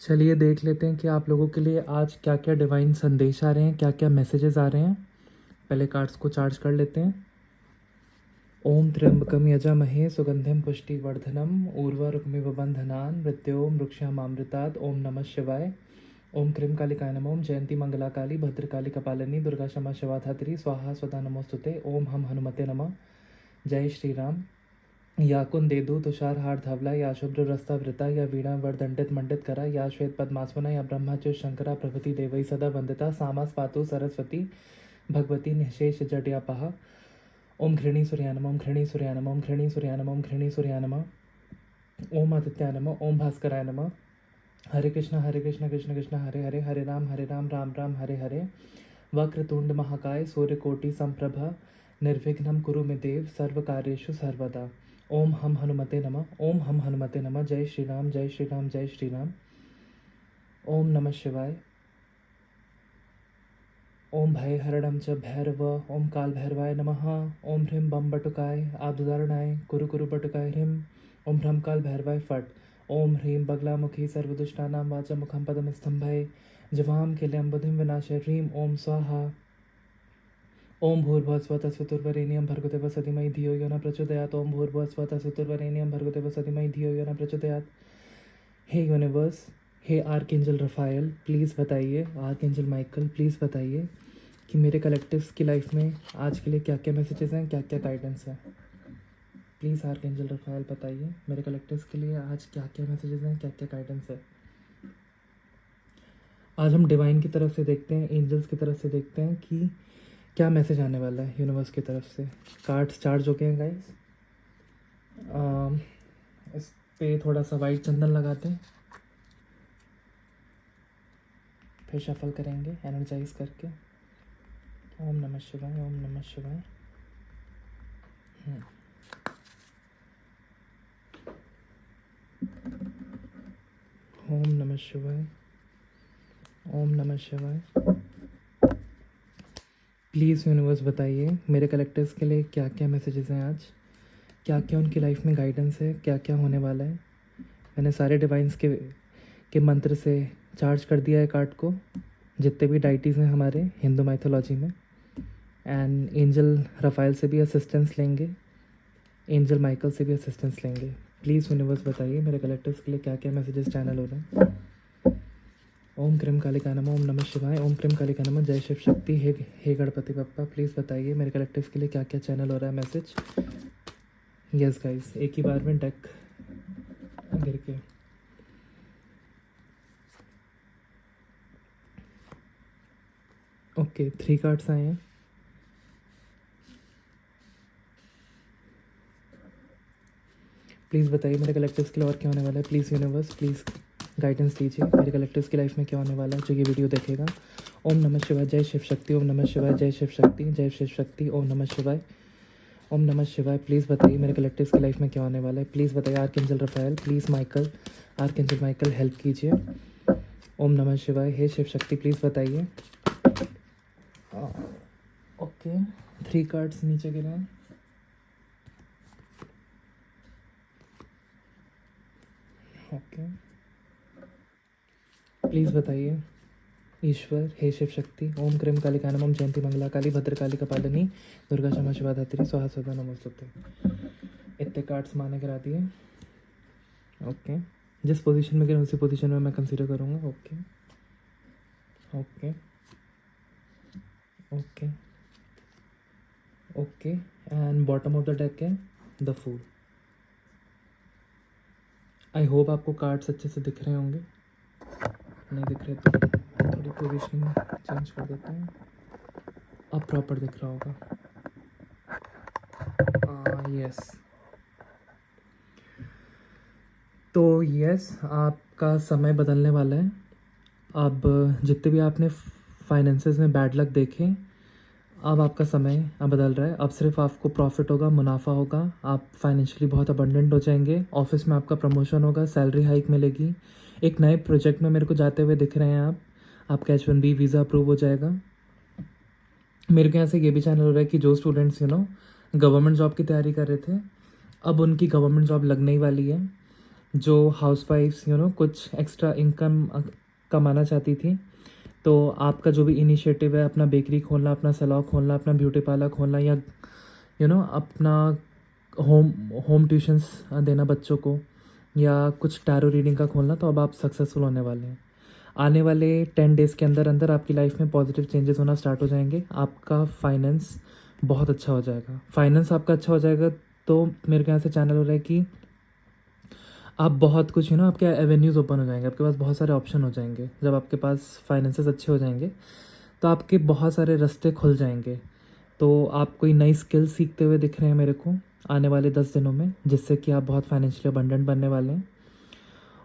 चलिए देख लेते हैं कि आप लोगों के लिए आज क्या क्या डिवाइन संदेश आ रहे हैं, क्या क्या मैसेजेस आ रहे हैं। पहले कार्ड्स को चार्ज कर लेते हैं। ओम त्र्यंबकम यजामहे सुगंधिम पुष्टिवर्धनम उर्वारुकमिव बंधनान् मृत्योर्म वृक्षामामृतात्। ओम नमः शिवाय। ओम क्रीम कालिकाय नमः। ओम जयंती मंगला काली भद्रकाली कपालिनी दुर्गा क्षमा शिवा धात्री स्वाहा स्वधा नमोस्तुते। ओम हम हनुमते नमः। जय श्री राम। या कुंदेदु तुषार हार धवला या शुभ्र रस्ता वृता या वीणा वरदंडित मंडित करा या श्वेत पद्मासना या ब्रह्मच्युत शंकरा प्रभृति देवई सदा वंदिता सामा पातु सरस्वती भगवती निशेष जड्यापहा। ओम घृणी सूर्या नमः। ओम घृणी सूर्या नमः। ओम घृणी सूर्या नमः। ओम घृणी सूर्या नमः। ओम आदित्याय नमः। ओम भास्कराय नमः। हरे कृष्ण कृष्ण कृष्ण हरे हरे हरे राम राम राम हरे हरे। वक्रतुंड महाकाय सूर्यकोटि संप्रभा निर्विघ्नं कुरु मे देव सर्वकार्येषु सर्वदा। ओम हम हनुमते नमः। ओम हम हनुमते नमः। जय श्री राम जय श्री राम जय श्री राम। ओम नमः शिवाय। ओम भय हरणं च भैरव। ओम काल भैरवाय नमः। ओम ह्रीं बम बटुकाय आबुदारणाय कुरु कुरु बटुकाय ह्रीं। ओम ह्रम काल भैरवाय फट। ओम ह्रीं बगलामुखी सर्वदुष्टानां वाचमुखं पदमस्तंभय जवाम किलयं बुद्धिं विनाशय ह्रीं ओम स्वाहा। ओम भूर्भुवस्वः तत्सवितुर्वरेण्यं भर्गो देवस्य धीमहि धियो यो न प्रचोदयात्। ओम भूर्भुवस्वः तत्सवितुर्वरेण्यं भर्गो देवस्य धीमहि धियो यो न प्रचोदयात्। हे यूनिवर्स, हे आर्कएंजल रफायल, प्लीज़ बताइए, आर्कएंजल माइकल प्लीज़ बताइए कि मेरे कलेक्टिव्स की लाइफ में आज के लिए क्या क्या मैसेजेस हैं, क्या क्या गाइडेंस है। प्लीज़ आर्कएंजल रफायल बताइए मेरे कलेक्टिव्स के लिए आज क्या क्या मैसेजेस हैं, क्या क्या गाइडेंस है। आज हम डिवाइन की तरफ से देखते हैं, एंजल्स की तरफ से देखते हैं कि क्या मैसेज आने वाला है यूनिवर्स की तरफ से। कार्ड्स चार्ज हो गए हैं गाइस। इस पे थोड़ा सा वाइट चंदन लगाते हैं, फिर शफल करेंगे एनर्जाइज करके। ओम नमः शिवाय। ओम नमः शिवाय। ओम नमः शिवाय। ओम नमः शिवाय। प्लीज़ यूनिवर्स बताइए मेरे कलेक्टर्स के लिए क्या क्या मैसेजेस हैं आज, क्या क्या उनकी लाइफ में गाइडेंस है, क्या क्या होने वाला है। मैंने सारे डिवाइंस के मंत्र से चार्ज कर दिया है कार्ड को, जितने भी डाइटीज़ हैं हमारे हिंदू माइथोलॉजी में। एंड एंजल रफाइल से भी असिस्टेंस लेंगे, एंजल माइकल से भी असिस्टेंस लेंगे। प्लीज़ यूनिवर्स बताइए मेरे कलेक्टर्स के लिए क्या क्या मैसेजेस चैनल हो रहे हैं। ओम क्रीम कालिका नमः। ओम नमः शिवाय। ओम क्रीम कालिका नमः। जय शिव शक्ति। हे गणपति बप्पा, प्लीज़ बताइए मेरे कलेक्टिव्स के लिए क्या क्या चैनल हो रहा है मैसेज। यस गाइस, एक ही बार में डेक गिर के। ओके, 3 कार्ड्स आए हैं। प्लीज़ बताइए मेरे कलेक्टिव्स के लिए और क्या होने वाला है। प्लीज़ यूनिवर्स प्लीज़ गाइडेंस दीजिए मेरे कलेक्टिव्स की लाइफ में क्या होने वाला है जो ये वीडियो देखेगा। ओम नमः शिवाय। जय शिव शक्ति। ओम नमः शिवाय। जय शिव शक्ति। जय शिव शक्ति। ओम नमः शिवाय। ओम नमः शिवाय। प्लीज़ बताइए मेरे कलेक्टिव्स की लाइफ में क्या होने वाला है। प्लीज़ बताइए archangel Raphael, please Michael, archangel Michael help कीजिए। ओम नमः शिवाय। हे शिव शक्ति प्लीज़ बताइए। ओके, 3 कार्ड्स नीचे गिरे हैं। ओके, प्लीज़ बताइए ईश्वर, हे शिव शक्ति। ओम क्रीम कालिका नमः। ओम जयंती मंगला काली भद्रकाली कपालिनी दुर्गा क्षमा शिवा धात्री स्वाहा स्वधा नमोस्तुते। इतने कार्ड्स माने करा दिए। ओके, जिस पोजीशन में गिरे उसी पोजीशन में मैं कंसीडर करूँगा। Okay okay okay okay. And bottom of the deck है द फूल। आई होप आपको कार्ड्स अच्छे से दिख रहे होंगे। नहीं दिख रहे तो थोड़ी पोजीशनिंग चेंज कर देते हैं। अब प्रॉपर दिख रहा होगा। यस, तो यस आपका समय बदलने वाला है। अब जितने भी आपने फाइनेंसेस में बैड लक देखे, अब आपका समय अब बदल रहा है। अब सिर्फ आपको प्रॉफिट होगा, मुनाफा होगा, आप फाइनेंशियली बहुत अबंडेंट हो जाएंगे। ऑफिस में आपका प्रमोशन होगा, सैलरी हाइक मिलेगी। एक नए प्रोजेक्ट में मेरे को जाते हुए दिख रहे हैं आप। आपका H1B वीज़ा अप्रूव हो जाएगा। मेरे को यहाँ से ये भी चैनल हो रहा है कि जो स्टूडेंट्स गवर्नमेंट जॉब की तैयारी कर रहे थे, अब उनकी गवर्नमेंट जॉब लगने ही वाली है। जो हाउसवाइफ्स कुछ एक्स्ट्रा इनकम कमाना चाहती थी, तो आपका जो भी इनिशिएटिव है, अपना बेकरी खोलना, अपना सैलून खोलना, अपना ब्यूटी पार्लर खोलना, या अपना होम होम ट्यूशन्स देना बच्चों को, या कुछ टैरो रीडिंग का खोलना, तो अब आप सक्सेसफुल होने वाले हैं। आने वाले 10 डेज़ के अंदर अंदर आपकी लाइफ में पॉजिटिव चेंजेस होना स्टार्ट हो जाएंगे। आपका फाइनेंस बहुत अच्छा हो जाएगा। फाइनेंस आपका अच्छा हो जाएगा तो मेरे ख्याल से चैनल हो रहा है कि आप बहुत कुछ आपके एवेन्यूज़ ओपन हो जाएंगे, आपके पास बहुत सारे ऑप्शन हो जाएंगे। जब आपके पास फाइनेंसेस अच्छे हो जाएंगे तो आपके बहुत सारे रास्ते खुल जाएंगे। तो आप कोई नई स्किल सीखते हुए दिख रहे हैं मेरे को आने वाले 10 दिनों में, जिससे कि आप बहुत फाइनेंशियली अबंडेंट बनने वाले हैं।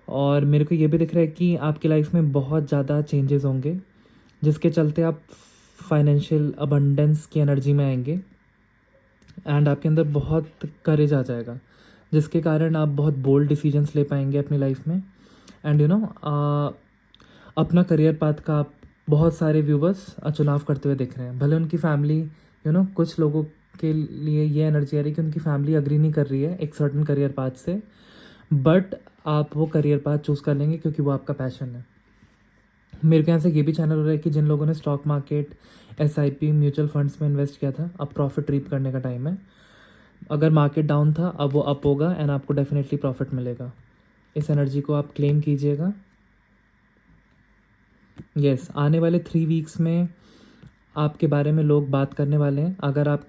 और मेरे को ये भी दिख रहा है कि आपकी लाइफ में बहुत ज़्यादा चेंजेस होंगे, जिसके चलते आप फाइनेंशियल अबंडेंस की एनर्जी में आएंगे एंड आपके अंदर बहुत करेज आ जाएगा, जिसके कारण आप बहुत बोल्ड डिसीजंस ले पाएंगे अपनी लाइफ में। एंड अपना करियर पाथ का आप बहुत सारे व्यूवर्स चुनाव करते हुए दिख रहे हैं। भले उनकी फैमिली कुछ लोगों के लिए ये एनर्जी आ रही है कि उनकी फैमिली अग्री नहीं कर रही है एक सर्टन करियर पाथ से, बट आप वो करियर पाथ चूज़ कर लेंगे क्योंकि वो आपका पैशन है। मेरे ख्याल से ये भी चैनल हो रहा है कि जिन लोगों ने stock market, SIP, mutual funds में इन्वेस्ट किया था, अब प्रॉफिट रीप करने का टाइम है। अगर मार्केट डाउन था, अब वो अप होगा एंड आपको डेफिनेटली प्रॉफिट मिलेगा। इस एनर्जी को आप क्लेम कीजिएगा। यस, आने वाले 3 वीक्स में आपके बारे में लोग बात करने वाले हैं। अगर आप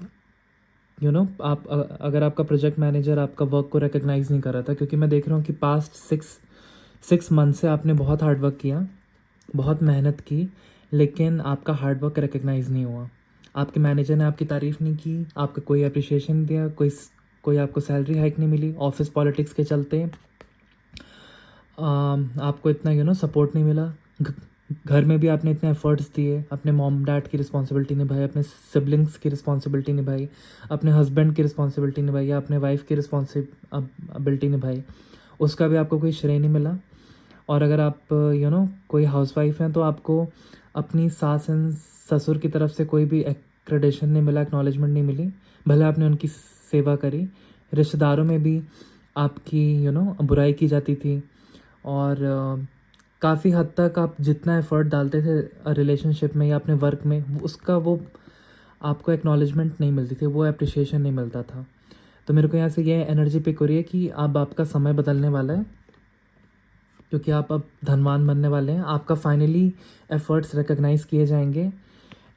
अगर आपका प्रोजेक्ट मैनेजर आपका वर्क को रिकग्नाइज़ नहीं कर रहा था, क्योंकि मैं देख रहा हूँ कि पास्ट 6 मंथ से आपने बहुत हार्ड वर्क किया, बहुत मेहनत की, लेकिन आपका हार्ड वर्क रिकग्नाइज़ नहीं हुआ। आपके मैनेजर ने आपकी तारीफ़ नहीं की, आपका कोई अप्रिशिएशन नहीं दिया, कोई आपको सैलरी हाइक नहीं मिली। ऑफिस पॉलिटिक्स के चलते आपको इतना सपोर्ट नहीं मिला। घर में भी आपने इतने एफर्ट्स दिए, अपने मॉम डैड की रिस्पॉन्सिबिलिटी निभाई, अपने सिबलिंग्स की रिस्पॉन्सिबिलिटी निभाई, अपने हस्बैंड की रिस्पॉन्सिबिलिटी निभाई, या अपने वाइफ की रिस्पॉन्सिबिलिटी निभाई, उसका भी आपको कोई श्रेय नहीं मिला। और अगर आप कोई हाउसवाइफ हैं तो आपको अपनी सास एंड ससुर की तरफ से कोई भी एक्रेडिशन नहीं मिला, एक्नॉलेजमेंट नहीं मिली, भले आपने उनकी सेवा करी। रिश्तेदारों में भी आपकी बुराई की जाती थी, और काफ़ी हद तक आप जितना एफर्ट डालते थे रिलेशनशिप में या अपने वर्क में, उसका वो आपको एक्नॉलेजमेंट नहीं मिलती थी, वो अप्रिशिएशन नहीं मिलता था। तो मेरे को यहाँ से ये एनर्जी पिक हो रही है कि अब आपका समय बदलने वाला है, क्योंकि आप अब धनवान बनने वाले हैं। आपका फाइनली एफर्ट्स रिकग्नाइज़ किए जाएंगे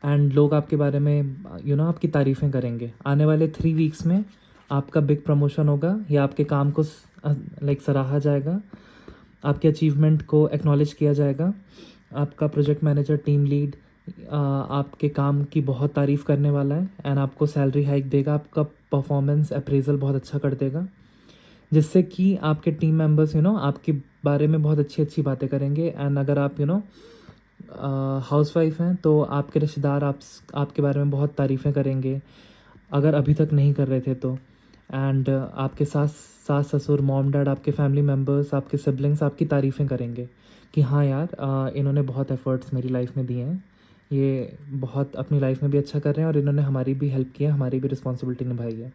एंड लोग आपके बारे में आपकी तारीफ़ें करेंगे। आने वाले 3 वीक्स में आपका बिग प्रमोशन होगा, या आपके काम को सराहा जाएगा, आपके अचीवमेंट को एक्नॉलेज किया जाएगा। आपका प्रोजेक्ट मैनेजर, टीम लीड आपके काम की बहुत तारीफ़ करने वाला है एंड आपको सैलरी हाइक देगा, आपका परफॉर्मेंस अप्रेजल बहुत अच्छा कर देगा, जिससे कि आपके टीम मेंबर्स आपके बारे में बहुत अच्छी अच्छी बातें करेंगे। एंड अगर आप हाउसवाइफ हैं तो आपके रिश्तेदार आपके बारे में बहुत तारीफ़ें करेंगे, अगर अभी तक नहीं कर रहे थे तो। एंड आपके सास ससुर, मॉम डैड, आपके फैमिली मेम्बर्स, आपके सिबलिंग्स आपकी तारीफ़ें करेंगे कि हाँ यार, इन्होंने बहुत एफ़र्ट्स मेरी लाइफ में दिए हैं, ये बहुत अपनी लाइफ में भी अच्छा कर रहे हैं और इन्होंने हमारी भी हेल्प किया, हमारी भी रिस्पॉन्सिबिलिटी निभाई है।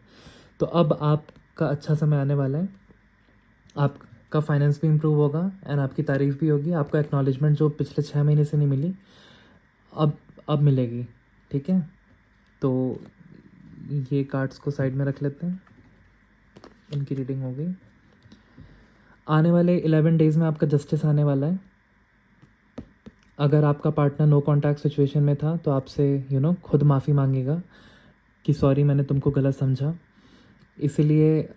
तो अब आपका अच्छा समय आने वाला है, आपका फाइनेंस भी इम्प्रूव होगा एंड आपकी तारीफ़ भी होगी। आपको एक्नॉलेजमेंट जो पिछले 6 महीने से नहीं मिली, अब मिलेगी। ठीक है, तो ये कार्ड्स को साइड में रख लेते हैं, इनकी रीडिंग हो गई। आने वाले 11 डेज़ में आपका जस्टिस आने वाला है। अगर आपका पार्टनर नो कॉन्टैक्ट सिचुएशन में था तो आपसे खुद माफ़ी मांगेगा कि सॉरी, मैंने तुमको गलत समझा। इसीलिए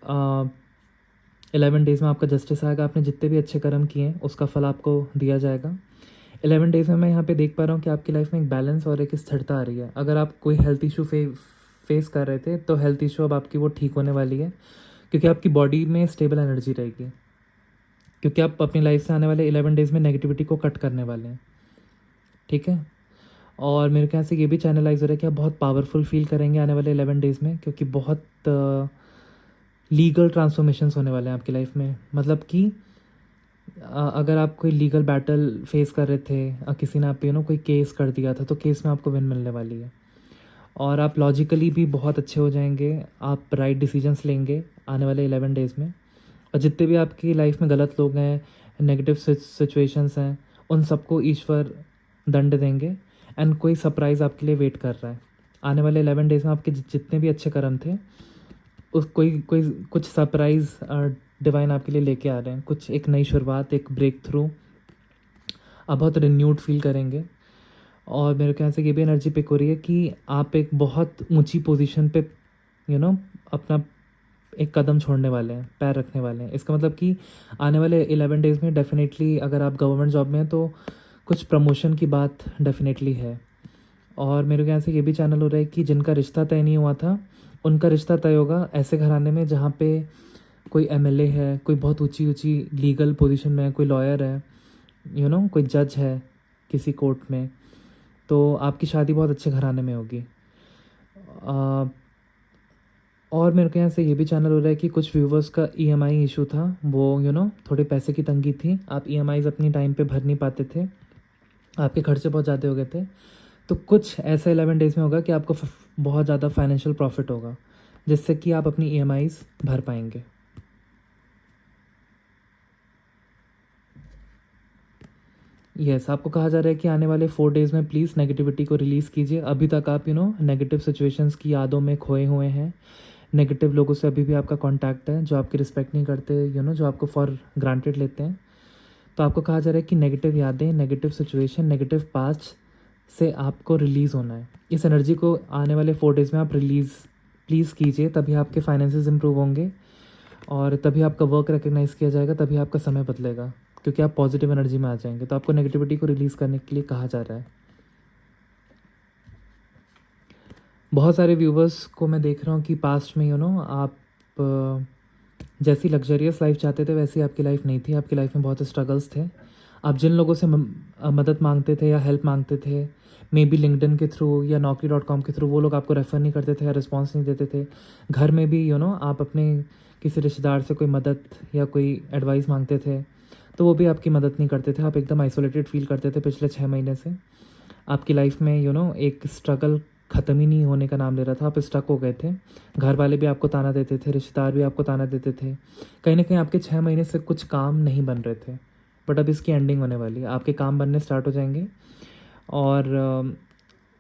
11 डेज़ में आपका जस्टिस आएगा। आपने जितने भी अच्छे कर्म किए हैं उसका फल आपको दिया जाएगा। 11 डेज़ में मैं यहाँ पे देख पा रहा हूँ कि आपकी लाइफ में एक बैलेंस और एक स्थिरता आ रही है। अगर आप कोई हेल्थ इशू फेस कर रहे थे तो हेल्थ इशू अब आपकी वो ठीक होने वाली है, क्योंकि आपकी बॉडी में स्टेबल एनर्जी रहेगी, क्योंकि आप अपनी लाइफ से आने वाले 11 डेज़ में नेगेटिविटी को कट करने वाले हैं। ठीक है, और मेरे ख्याल से ये भी चैनलाइज हो रहा है कि आप बहुत पावरफुल फील करेंगे आने वाले 11 डेज़ में, क्योंकि बहुत लीगल ट्रांसफॉर्मेशंस होने वाले हैं आपकी लाइफ में। मतलब कि अगर आप कोई लीगल बैटल फेस कर रहे थे, किसी ने आप पे कोई केस कर दिया था, तो केस में आपको विन मिलने वाली है। और आप लॉजिकली भी बहुत अच्छे हो जाएंगे, आप राइट डिसीजंस लेंगे आने वाले 11 डेज़ में। और जितने भी आपकी लाइफ में गलत लोग हैं, नेगेटिव सिचुएशंस हैं, उन सबको ईश्वर दंड देंगे। एंड कोई सरप्राइज़ आपके लिए वेट कर रहा है आने वाले 11 डेज में। आपके जितने भी अच्छे कर्म थे उस कोई कोई कुछ सरप्राइज़ डिवाइन आपके लिए लेके आ रहे हैं, कुछ एक नई शुरुआत, एक ब्रेक थ्रू। आप बहुत रिन्यूड फील करेंगे। और मेरे ख्याल से ये भी एनर्जी पिक हो रही है कि आप एक बहुत ऊंची पोजीशन पे अपना एक कदम छोड़ने वाले हैं, पैर रखने वाले हैं। इसका मतलब कि आने वाले 11 डेज़ में डेफिनेटली अगर आप गवर्नमेंट जॉब में हैं तो कुछ प्रमोशन की बात डेफिनेटली है। और मेरे ख्याल से ये भी चैनल हो रहा है कि जिनका रिश्ता तय नहीं हुआ था उनका रिश्ता तय होगा ऐसे घराने में जहाँ पे कोई एमएलए है, कोई बहुत ऊंची ऊंची लीगल पोजीशन में है, कोई लॉयर है, कोई जज है किसी कोर्ट में। तो आपकी शादी बहुत अच्छे घराने में होगी। और मेरे को यहाँ से ये भी चैनल हो रहा है कि कुछ व्यूवर्स का ईएमआई इशू था, वो थोड़े पैसे की तंगी थी, आप ईएमआईज़ अपनी टाइम पे भर नहीं पाते थे, आपके खर्चे बहुत ज़्यादा हो गए थे। तो कुछ ऐसा 11 डेज़ में होगा कि आपको बहुत ज़्यादा फाइनेंशियल प्रॉफिट होगा जिससे कि आप अपनी ईएमआईज़ भर पाएंगे। यस, आपको कहा जा रहा है कि आने वाले 4 डेज़ में प्लीज़ नेगेटिविटी को रिलीज़ कीजिए। अभी तक आप नेगेटिव सिचुएशंस की यादों में खोए हुए हैं। नेगेटिव लोगों से अभी भी आपका कांटेक्ट है जो आपकी रिस्पेक्ट नहीं करते, जो आपको फॉर ग्रांटेड लेते हैं। तो आपको कहा जा रहा है कि नेगेटिव यादें, नेगेटिव सिचुएशन, नेगेटिव पास्ट से आपको रिलीज़ होना है। इस एनर्जी को आने वाले 4 डेज़ में आप प्लीज़ कीजिए, तभी आपके फाइनेंसेस इंप्रूव होंगे और तभी आपका वर्क रिकग्नाइज़ किया जाएगा, तभी आपका समय बदलेगा, क्योंकि आप पॉजिटिव एनर्जी में आ जाएंगे। तो आपको नेगेटिविटी को रिलीज़ करने के लिए कहा जा रहा है। बहुत सारे व्यूवर्स को मैं देख रहा हूँ कि पास्ट में आप जैसी लग्जरियस लाइफ चाहते थे वैसी आपकी लाइफ नहीं थी। आपकी लाइफ में बहुत स्ट्रगल्स थे। आप जिन लोगों से मदद मांगते थे या हेल्प मांगते थे, मे बी लिंक्डइन के थ्रू या naukri.com के थ्रू, वो लोग आपको रेफ़र नहीं करते थे या रिस्पॉन्स नहीं देते थे। घर में भी आप अपने किसी रिश्तेदार से कोई मदद या कोई एडवाइस मांगते थे तो वो भी आपकी मदद नहीं करते थे। आप एकदम आइसोलेटेड फील करते थे पिछले 6 महीने से। आपकी लाइफ में एक स्ट्रगल ख़त्म ही नहीं होने का नाम ले रहा था। आप स्टक हो गए थे। घर वाले भी आपको ताना देते थे, रिश्तेदार भी आपको ताना देते थे। कहीं ना कहीं आपके 6 महीने से कुछ काम नहीं बन रहे थे, बट अब इसकी एंडिंग होने वाली है। आपके काम बनने स्टार्ट हो जाएंगे और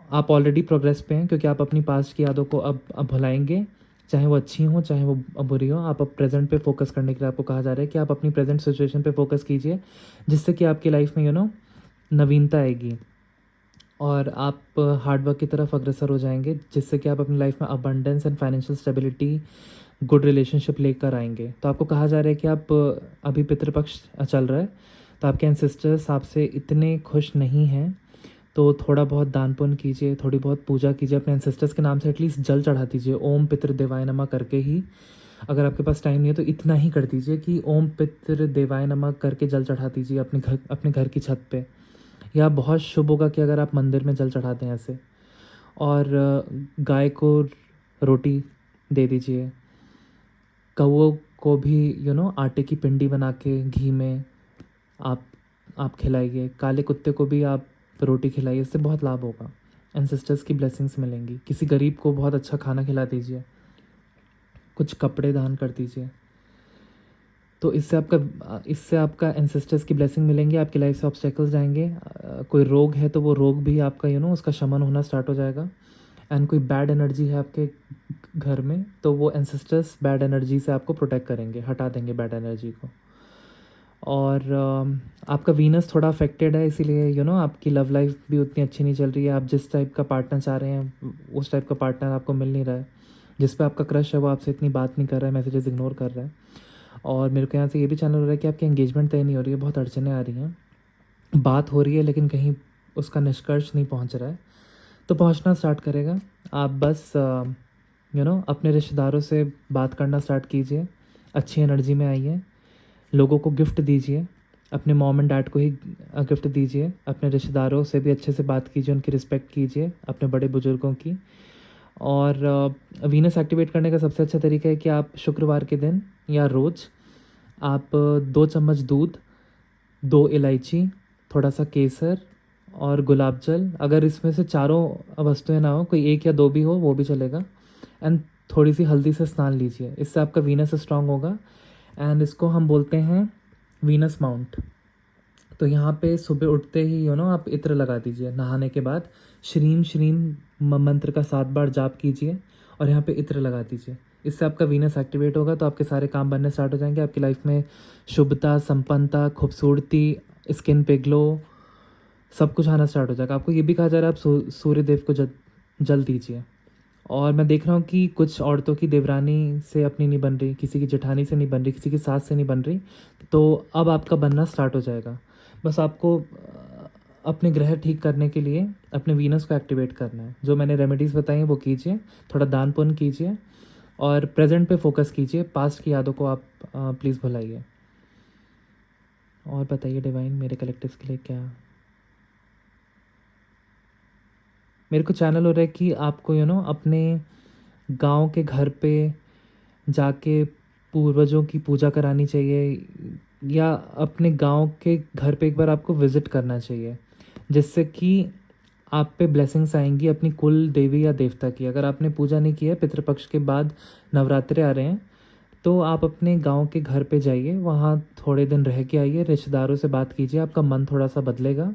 आप ऑलरेडी प्रोग्रेस पे हैं, क्योंकि आप अपनी पास्ट की यादों को अब भुलाएंगे, चाहे वो अच्छी हो चाहे वो बुरी हो। आप अब प्रेजेंट पे फोकस करने के लिए आपको कहा जा रहा है कि आप अपनी प्रेजेंट सिचुएशन पे फोकस कीजिए, जिससे कि आपकी लाइफ में नवीनता आएगी और आप हार्ड वर्क की तरफ अग्रसर हो जाएंगे, जिससे कि आप अपनी लाइफ में abundance and financial stability, good relationship लेकर आएंगे। तो आपको कहा जा रहा है कि आप अभी पितृपक्ष चल रहा है, तो आपके एंसेस्टर्स आपसे इतने खुश नहीं हैं, तो थोड़ा बहुत दान पुण्य कीजिए, थोड़ी बहुत पूजा कीजिए, अपने एंसेस्टर्स के नाम से एटलीस्ट जल चढ़ा दीजिए, ओम पितृ देवाय नमः करके ही। अगर आपके पास टाइम नहीं है तो इतना ही कर दीजिए कि ओम पितृ देवाय नमः करके जल चढ़ा दीजिए अपने घर की छत पे। या बहुत शुभ होगा कि अगर आप मंदिर में जल चढ़ा दें ऐसे। और गाय को रोटी दे दीजिए, कौओं को भी आटे की पिंडी बना के घी में आप खिलाइए, काले कुत्ते को भी आप रोटी खिलाइए, इससे बहुत लाभ होगा। एंसेस्टर्स की ब्लेसिंग्स मिलेंगी। किसी गरीब को बहुत अच्छा खाना खिला दीजिए, कुछ कपड़े दान कर दीजिए, तो इससे आपका एंसेस्टर्स की ब्लेसिंग मिलेंगी। आपकी लाइफ से ऑब्स्टेकल्स जाएंगे। कोई रोग है तो वो रोग भी आपका उसका शमन होना स्टार्ट हो जाएगा। एंड कोई बैड एनर्जी है आपके घर में तो वो एंसेस्टर्स बैड एनर्जी से आपको प्रोटेक्ट करेंगे, हटा देंगे बैड एनर्जी को। और आपका वीनस थोड़ा अफेक्टेड है, इसीलिए आपकी लव लाइफ भी उतनी अच्छी नहीं चल रही है। आप जिस टाइप का पार्टनर चाह रहे हैं उस टाइप का पार्टनर आपको मिल नहीं रहा है। जिस पे आपका क्रश है वो आपसे इतनी बात नहीं कर रहा है, मैसेजेस इग्नोर कर रहा है। और मेरे को यहाँ से ये भी चैनल हो रहा है कि आपकी एंगेजमेंट तय नहीं हो रही है, बहुत अड़चनें आ रही हैं। बात हो रही है लेकिन कहीं उसका निष्कर्ष नहीं पहुँच रहा है, तो पहुँचना स्टार्ट करेगा। आप बस अपने रिश्तेदारों से बात करना स्टार्ट कीजिए, अच्छी एनर्जी में आइए, लोगों को गिफ्ट दीजिए, अपने मॉम एंड डैड को ही गिफ्ट दीजिए, अपने रिश्तेदारों से भी अच्छे से बात कीजिए, उनकी रिस्पेक्ट कीजिए, अपने बड़े बुजुर्गों की। और वीनस एक्टिवेट करने का सबसे अच्छा तरीका है कि आप शुक्रवार के दिन या रोज़ आप 2 चम्मच दूध, 2 इलायची, थोड़ा सा केसर और गुलाब जल, अगर इसमें से चारों वस्तुएं ना हो, कोई एक या दो भी हो वो भी चलेगा, एंड थोड़ी सी हल्दी से स्नान लीजिए। इससे आपका वीनस स्ट्रांग होगा एंड इसको हम बोलते हैं वीनस माउंट। तो यहाँ पे सुबह उठते ही आप इत्र लगा दीजिए, नहाने के बाद श्रीम श्रीम मंत्र का 7 बार जाप कीजिए और यहाँ पे इत्र लगा दीजिए। इससे आपका वीनस एक्टिवेट होगा तो आपके सारे काम बनने स्टार्ट हो जाएंगे। आपकी लाइफ में शुभता, संपन्नता, खूबसूरती, स्किन पे ग्लो, सब कुछ आना स्टार्ट हो जाएगा। आपको ये भी कहा जा रहा है आप सूर्य देव को जल दीजिए। और मैं देख रहा हूँ कि कुछ औरतों की देवरानी से अपनी नहीं बन रही, किसी की जेठानी से नहीं बन रही, किसी की सास से नहीं बन रही, तो अब आपका बनना स्टार्ट हो जाएगा। बस आपको अपने ग्रह ठीक करने के लिए अपने वीनस को एक्टिवेट करना है। जो मैंने रेमेडीज़ बताई हैं वो कीजिए, थोड़ा दान पुण्य कीजिए और प्रेजेंट पे फोकस कीजिए। पास्ट की यादों को आप प्लीज़ भुलाइए। और बताइए डिवाइन मेरे कलेक्टिव्स के लिए क्या। मेरे को चैनल हो रहा है कि आपको अपने गांव के घर पे जाके पूर्वजों की पूजा करानी चाहिए, या अपने गांव के घर पे एक बार आपको विज़िट करना चाहिए, जिससे कि आप पे ब्लेसिंग्स आएंगी अपनी कुल देवी या देवता की। अगर आपने पूजा नहीं की है, पितृपक्ष के बाद नवरात्रे आ रहे हैं, तो आप अपने गांव के घर पे जाइए, वहाँ थोड़े दिन रह के आइए, रिश्तेदारों से बात कीजिए, आपका मन थोड़ा सा बदलेगा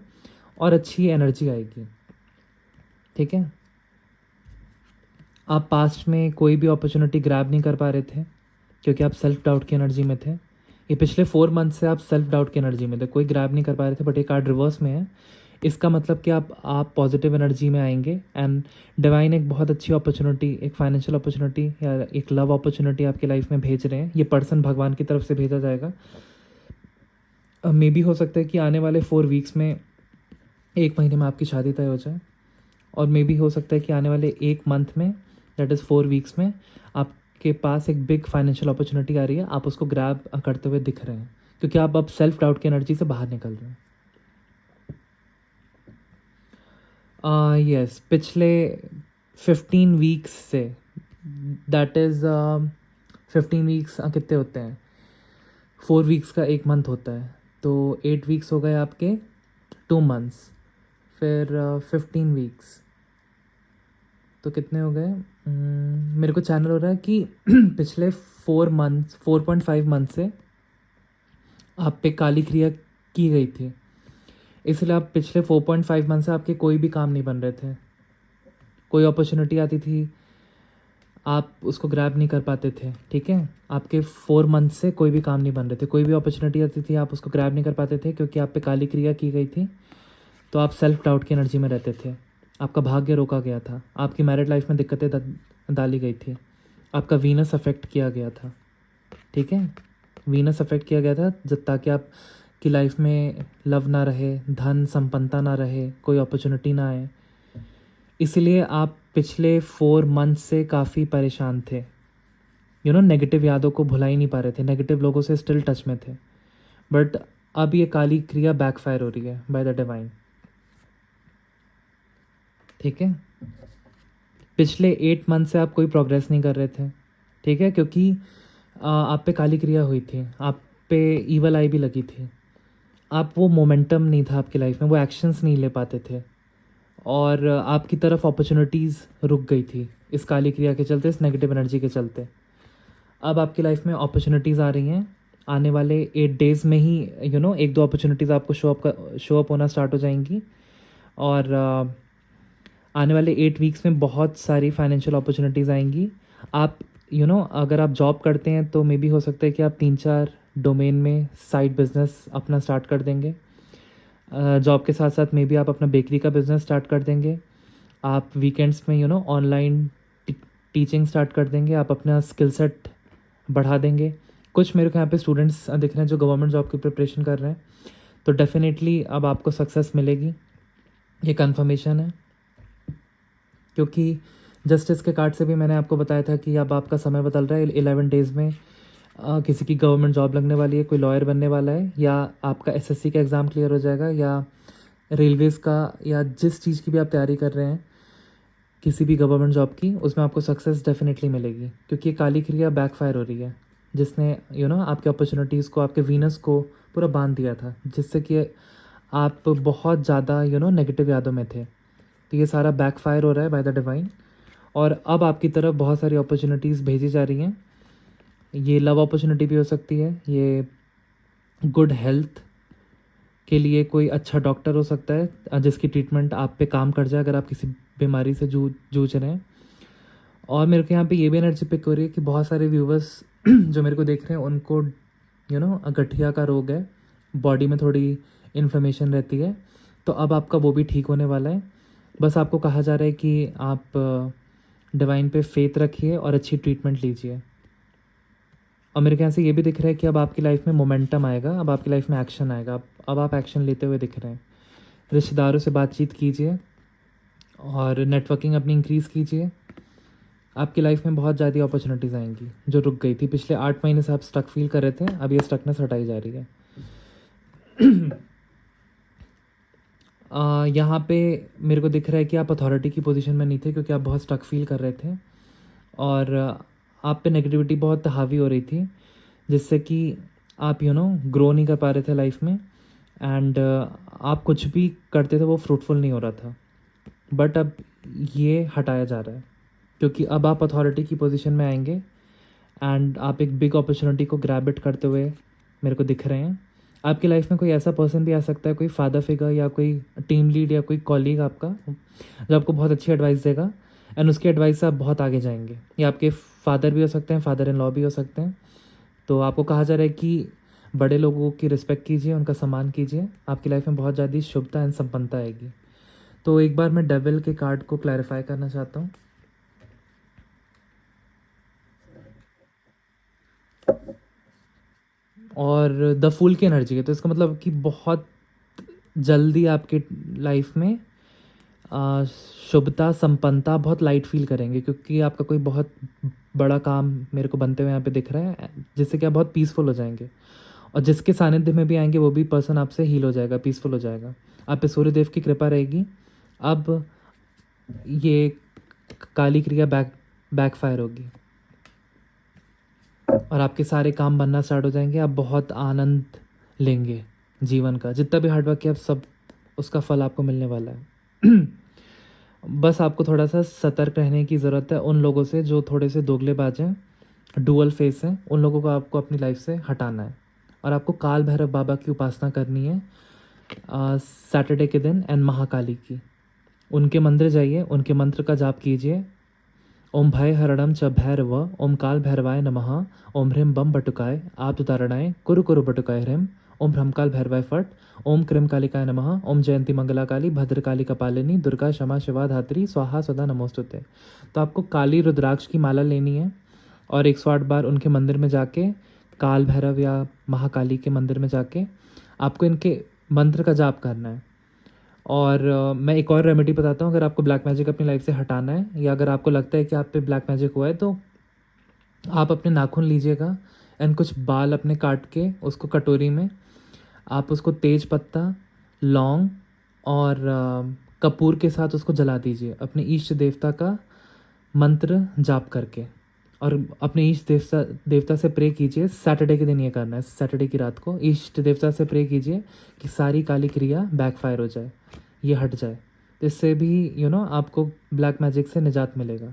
और अच्छी एनर्जी आएगी। ठीक है। आप पास्ट में कोई भी अपॉर्चुनिटी ग्रैब नहीं कर पा रहे थे क्योंकि आप सेल्फ डाउट की एनर्जी में थे। ये पिछले 4 मंथ से आप सेल्फ डाउट की एनर्जी में थे, कोई ग्रैब नहीं कर पा रहे थे, बट ये कार्ड रिवर्स में है। इसका मतलब कि आप पॉजिटिव एनर्जी में आएंगे एंड डिवाइन एक बहुत अच्छी अपॉर्चुनिटी, एक फाइनेंशियल अपॉर्चुनिटी या एक लव अपॉर्चुनिटी आपकी लाइफ में भेज रहे हैं। ये पर्सन भगवान की तरफ से भेजा जाएगा। मे बी हो सकता है कि आने वाले 4 वीक्स में, 1 महीने में आपकी शादी तय हो जाए, और मे बी हो सकता है कि आने वाले 1 मंथ में, दैट इज़ 4 वीक्स में, आपके पास एक बिग फाइनेंशियल अपॉर्चुनिटी आ रही है। आप उसको ग्रैब करते हुए दिख रहे हैं क्योंकि आप अब सेल्फ डाउट की एनर्जी से बाहर निकल रहे हैं। यस, पिछले 15 वीक्स से, दैट इज़ 15 वीक्स कितने होते हैं, 4 वीक्स का 1 मंथ होता है, तो 8 वीक्स हो गए आपके 2 मंथ्स, फिर 15 वीक्स, तो कितने हो गए। मेरे को चैनल हो रहा है कि पिछले 4.5 मंथ से आप पे काली क्रिया की गई थी, इसलिए आप पिछले 4.5 मंथ से आपके कोई भी काम नहीं बन रहे थे। कोई अपॉर्चुनिटी आती थी, आप उसको ग्रैब नहीं कर पाते थे। ठीक है, आपके 4 मंथ से कोई भी काम नहीं बन रहे थे। कोई भी अपॉर्चुनिटी आती थी, आप उसको ग्रैब नहीं कर पाते थे क्योंकि आप पे काली क्रिया की गई थी। तो आप सेल्फ डाउट की एनर्जी में रहते थे, आपका भाग्य रोका गया था, आपकी मैरिड लाइफ में दिक्कतें डाली गई थी, आपका वीनस अफेक्ट किया गया था। ठीक है, वीनस अफेक्ट किया गया था जब, ताकि आप की लाइफ में लव ना रहे, धन संपन्नता ना रहे, कोई अपॉर्चुनिटी ना आए। इसलिए आप पिछले 4 मंथ से काफ़ी परेशान थे। नेगेटिव यादों को भुला ही नहीं पा रहे थे, नेगेटिव लोगों से स्टिल टच में थे। बट अब ये काली क्रिया बैकफायर हो रही है बाय द डिवाइन। ठीक है, पिछले 8 मंथ से आप कोई प्रोग्रेस नहीं कर रहे थे। ठीक है, क्योंकि आप पे काली क्रिया हुई थी, आप पे ईवल आई भी लगी थी, आप वो मोमेंटम नहीं था आपकी लाइफ में, वो एक्शंस नहीं ले पाते थे, और आपकी तरफ अपॉर्चुनिटीज़ रुक गई थी इस काली क्रिया के चलते, इस नेगेटिव एनर्जी के चलते। अब आपकी लाइफ में अपॉर्चुनिटीज़ आ रही हैं। आने वाले 8 डेज़ में ही 1-2 अपॉर्चुनिटीज़ आपको शो अप होना स्टार्ट हो जाएंगी, और आने वाले 8 वीक्स में बहुत सारी फाइनेंशियल अपॉर्चुनिटीज़ आएंगी। आप अगर आप जॉब करते हैं तो मे बी हो सकता है कि आप 3-4 डोमेन में साइड बिजनेस अपना स्टार्ट कर देंगे। जॉब के साथ साथ मे बी आप अपना बेकरी का बिज़नेस स्टार्ट कर देंगे। आप वीकेंड्स में ऑनलाइन टीचिंग स्टार्ट कर देंगे, आप अपना स्किल सेट बढ़ा देंगे। कुछ मेरे को यहाँ पे स्टूडेंट्स दिख रहे हैं जो गवर्नमेंट जॉब की प्रिपरेशन कर रहे हैं, तो डेफिनेटली अब आपको सक्सेस मिलेगी, ये कन्फर्मेशन है। क्योंकि जस्टिस के कार्ड से भी मैंने आपको बताया था कि अब आपका समय बदल रहा है। 11 डेज़ में किसी की गवर्नमेंट जॉब लगने वाली है, कोई लॉयर बनने वाला है, या आपका एसएससी का एग्ज़ाम क्लियर हो जाएगा, या रेलवेज़ का, या जिस चीज़ की भी आप तैयारी कर रहे हैं किसी भी गवर्नमेंट जॉब की, उसमें आपको सक्सेस डेफिनेटली मिलेगी। क्योंकि ये काली क्रिया बैकफायर हो रही है, जिसने आपके अपॉर्चुनिटीज़ को, आपके वीनस को पूरा बांध दिया था, जिससे कि आप बहुत ज़्यादा नेगेटिव यादों में थे। तो ये सारा बैकफायर हो रहा है बाय द डिवाइन, और अब आपकी तरफ बहुत सारी अपॉर्चुनिटीज़ भेजी जा रही हैं। ये लव अपॉर्चुनिटी भी हो सकती है, ये गुड हेल्थ के लिए कोई अच्छा डॉक्टर हो सकता है जिसकी ट्रीटमेंट आप पे काम कर जाए अगर आप किसी बीमारी से जूझ रहे हैं। और मेरे को यहाँ पे ये भी एनर्जी पिक हो रही है कि बहुत सारे व्यूवर्स जो मेरे को देख रहे हैं उनको गठिया का रोग है, बॉडी में थोड़ी इन्फ्लेमेशन रहती है, तो अब आपका वो भी ठीक होने वाला है। बस आपको कहा जा रहा है कि आप डिवाइन पे फेथ रखिए और अच्छी ट्रीटमेंट लीजिए। और मेरे ख्याल से ये भी दिख रहा है कि अब आपकी लाइफ में मोमेंटम आएगा, अब आपकी लाइफ में एक्शन आएगा, अब आप एक्शन लेते हुए दिख रहे हैं। रिश्तेदारों से बातचीत कीजिए और नेटवर्किंग अपनी इंक्रीज़ कीजिए। आपकी लाइफ में बहुत ज़्यादा अपॉर्चुनिटीज़ आएंगी जो रुक गई थी। पिछले 8 महीने से आप स्टक फील कर रहे थे, अब ये स्टकनेस हटाई जा रही है। यहाँ पे मेरे को दिख रहा है कि आप अथॉरिटी की पोजीशन में नहीं थे क्योंकि आप बहुत स्टक फील कर रहे थे और आप पे नेगेटिविटी बहुत हावी हो रही थी, जिससे कि आप ग्रो नहीं कर पा रहे थे लाइफ में। एंड आप कुछ भी करते थे वो फ्रूटफुल नहीं हो रहा था। बट अब ये हटाया जा रहा है क्योंकि अब आप अथॉरिटी की पोजीशन में आएंगे एंड आप एक बिग अपॉर्चुनिटी को ग्रैब इट करते हुए मेरे को दिख रहे हैं। आपकी लाइफ में कोई ऐसा पर्सन भी आ सकता है, कोई फादर फिगर या कोई टीम लीड या कोई कॉलीग आपका, जो आपको बहुत अच्छी एडवाइस देगा एंड उसकी एडवाइस से आप बहुत आगे जाएंगे। या आपके फादर भी हो सकते हैं, फादर इन लॉ भी हो सकते हैं। तो आपको कहा जा रहा है कि बड़े लोगों की रिस्पेक्ट कीजिए, उनका सम्मान कीजिए, आपकी लाइफ में बहुत ज़्यादा शुभता एंड संपन्नता आएगी। तो एक बार मैं डेविल के कार्ड को क्लैरिफाई करना चाहता हूँ। और द फूल की एनर्जी है, तो इसका मतलब कि बहुत जल्दी आपके लाइफ में शुभता संपन्नता बहुत लाइट फील करेंगे क्योंकि आपका कोई बहुत बड़ा काम मेरे को बनते हुए यहाँ पे दिख रहा है, जिससे कि आप बहुत पीसफुल हो जाएंगे। और जिसके सानिध्य में भी आएंगे वो भी पर्सन आपसे हील हो जाएगा, पीसफुल हो जाएगा। आप पे सूर्यदेव की कृपा रहेगी। अब ये काली क्रिया बैकफायर होगी और आपके सारे काम बनना स्टार्ट हो जाएंगे। आप बहुत आनंद लेंगे जीवन का, जितना भी हार्डवर्क किया सब उसका फल आपको मिलने वाला है। बस आपको थोड़ा सा सतर्क रहने की ज़रूरत है उन लोगों से जो थोड़े से दोगलेबाज हैं, डुअल फेस हैं, उन लोगों को आपको अपनी लाइफ से हटाना है। और आपको काल भैरव बाबा की उपासना करनी है सैटरडे के दिन एंड महाकाली की। उनके मंदिर जाइए, उनके मंत्र का जाप कीजिए। ओम भय हरणम च भैरव, ओम काल भैरवाय नमः, ओम ह्रीम बम बटुकाय आप उतारणाय कुरु कुरु बटुकाय ह्रीम, ओम भ्रमकाल भैरवाय फट, ओम क्रीम कालिकाय नमः, ओम जयंती मंगला काली भद्रकाली कपालिनी दुर्गा क्षमा शिवा धात्री स्वाहा सदा नमोस्तुते। तो आपको काली रुद्राक्ष की माला लेनी है और 108 बार उनके मंदिर में जाके, काल भैरव या महाकाली के मंदिर में जाके आपको इनके मंत्र का जाप करना है। और मैं एक और रेमेडी बताता हूँ। अगर आपको ब्लैक मैजिक अपनी लाइफ से हटाना है या अगर आपको लगता है कि आप पे ब्लैक मैजिक हुआ है, तो आप अपने नाखून लीजिएगा एंड कुछ बाल अपने काट के उसको कटोरी में आप उसको तेज पत्ता, लौंग और कपूर के साथ उसको जला दीजिए अपने इष्ट देवता का मंत्र जाप करके। और अपने इष्ट देवता से प्रे कीजिए। सैटरडे के दिन ये करना है, सैटरडे की रात को इष्ट देवता से प्रे कीजिए कि सारी काली क्रिया बैकफायर हो जाए, ये हट जाए। तो इससे भी आपको ब्लैक मैजिक से निजात मिलेगा।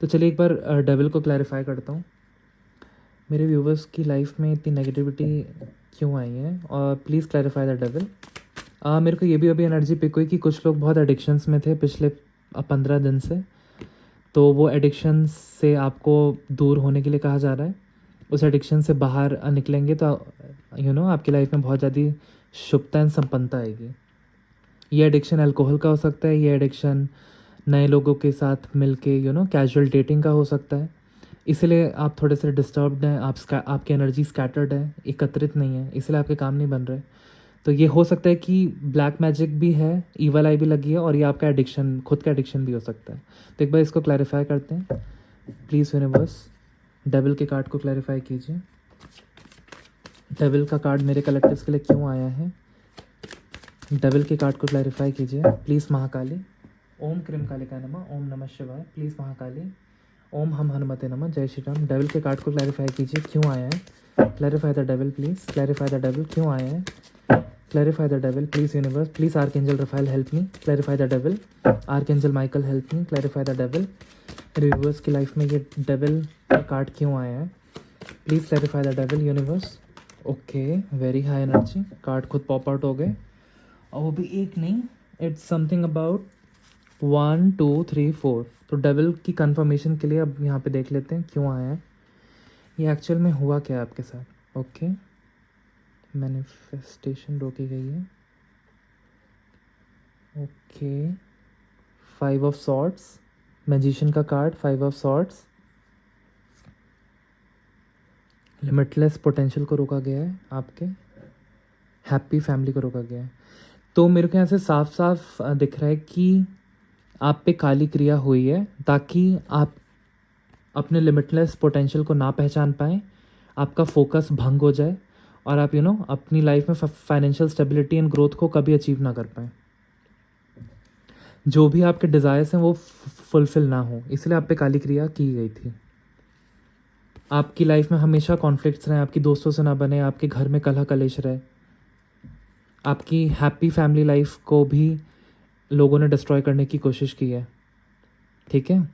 तो चलिए एक बार डेविल को क्लैरिफाई करता हूँ। मेरे व्यूवर्स की लाइफ में इतनी नेगेटिविटी क्यों आई है, और प्लीज़ क्लैरिफाई द डेविल। मेरे को ये भी अभी एनर्जी पिक हुई कि कुछ लोग बहुत एडिक्शंस में थे पिछले 15 दिन से, तो वो एडिक्शन से आपको दूर होने के लिए कहा जा रहा है। उस एडिक्शन से बाहर निकलेंगे तो आपकी लाइफ में बहुत ज़्यादा शुभता एंड संपन्नता आएगी। ये एडिक्शन अल्कोहल का हो सकता है, ये एडिक्शन नए लोगों के साथ मिलके कैजुअल डेटिंग का हो सकता है। इसलिए आप थोड़े से डिस्टर्ब्ड हैं, आपकी एनर्जी स्कैटर्ड है, एकत्रित नहीं है, इसलिए आपके काम नहीं बन रहे। तो ये हो सकता है कि ब्लैक मैजिक भी है, ईवल आई भी लगी है, और ये आपका एडिक्शन, खुद का एडिक्शन भी हो सकता है। तो एक बार इसको क्लैरिफाई करते हैं। प्लीज़ यूनिवर्स डेविल के कार्ड को क्लैरिफाई कीजिए। डेविल का कार्ड मेरे कलेक्टिव्स के लिए क्यों आया है? डेविल के कार्ड को क्लैरिफाई कीजिए प्लीज़। महाकाली, ओम क्रीम कालिका नमः, ओम नमः शिवाय। प्लीज़ महाकाली, ओम हम हनुमते नमः, जय श्री राम। डेविल के कार्ड को क्लैरिफाई कीजिए क्यों आया है। Clarify the devil please, clarify the devil क्यों आया है। Clarify the devil please universe, please archangel Rafale help me. Clarify the devil, archangel Michael help me. Clarify the devil. मेरे व्यूवर्स की लाइफ में ये डेविल का कार्ड क्यों आया है। Please clarify the devil universe. Okay, very high energy. Card खुद pop out हो गए, और वो भी एक नहीं, इट्स समथिंग अबाउट 1 2 3 4। तो डेविल की कंफर्मेशन के लिए अब यहाँ पे देख लेते हैं क्यों आया है, ये एक्चुअल में हुआ क्या है आपके साथ। ओके, मैनिफेस्टेशन रोकी गई है। ओके, 5 ऑफ सॉर्ड्स, मैजिशियन का card, 5 of swords. Limitless potential को रोका गया है, आपके हैप्पी फैमिली को रोका गया है। तो मेरे को यहाँ से साफ साफ दिख रहा है कि आप पे काली क्रिया हुई है ताकि आप अपने लिमिटलेस पोटेंशियल को ना पहचान पाएँ, आपका फोकस भंग हो जाए, और आप अपनी लाइफ में फाइनेंशियल स्टेबिलिटी एंड ग्रोथ को कभी अचीव ना कर पाएँ। जो भी आपके डिज़ायर्स हैं वो फुलफिल ना हो, इसलिए आप पे काली क्रिया की गई थी। आपकी लाइफ में हमेशा कॉन्फ्लिक्ट्स रहे, आपकी दोस्तों से ना बने, आपके घर में कलह कलेश रहे, आपकी हैप्पी फैमिली लाइफ को भी लोगों ने डिस्ट्रॉय करने की कोशिश की है। ठीक है,